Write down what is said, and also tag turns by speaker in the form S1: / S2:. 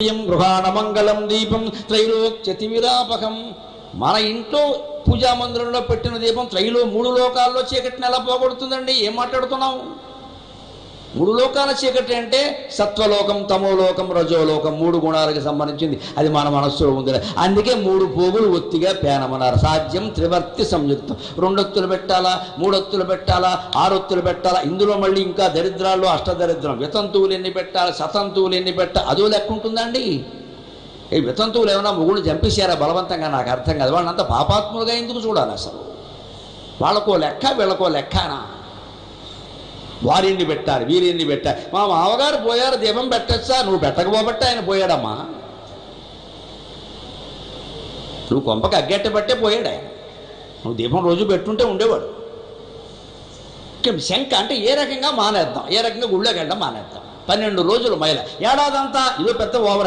S1: గృహాణమంగళం దీపం త్రైలోక్యతిమిరాపకం. మన ఇంట్లో పూజా మందిరంలో పెట్టిన దీపం మూడు లోకాల్లో చీకటిని ఎలా పోగొడుతుందండి? ఏం మాట్లాడుతున్నావు? మూడు లోకాల చీకటి అంటే సత్వలోకం, తమోలోకం, రజోలోకం, మూడు గుణాలకు సంబంధించింది. అది మన మనస్సులో ఉంది. అందుకే మూడు పోగులు ఒత్తిగా పేనమన్నారు. సాధ్యం త్రివర్తి సంయుక్తం. 2 ఒత్తులు పెట్టాలా, 3 ఒత్తులు పెట్టాలా, 6 ఒత్తులు పెట్టాలా. ఇందులో మళ్ళీ ఇంకా దరిద్రాల్లో అష్టదరిద్రం. వితంతువులు ఎన్ని పెట్టాలి, శతంతువులు ఎన్ని పెట్టాలి, అదో లెక్క ఉంటుందండి. ఈ వితంతువులు ఏమైనా మొగుళ్ళు చంపేశారా బలవంతంగా? నాకు అర్థం కాదు. వాళ్ళంతా పాపాత్ములుగా ఎందుకు చూడాలి అసలు? వాళ్ళకో లెక్క, వీళ్ళకో లెక్కనా? వారిని పెట్టాలి, వీరిని పెట్టాలి. మా మామగారు పోయారు, దీపం పెట్టచ్చా? నువ్వు పెట్టకపోబట్టే ఆయన పోయాడమ్మా. నువ్వు కొంపకి అగ్గెట్ట పట్టే పోయాడు ఆయన. నువ్వు దీపం రోజు పెట్టుంటే ఉండేవాడు. శంక అంటే ఏ రకంగా మానేద్దాం, ఏ రకంగా గుళ్ళోకి వెళ్ళడం మానేద్దాం. 12 రోజులు మైల, ఏడాదంతా ఇదో పెద్ద ఓవర్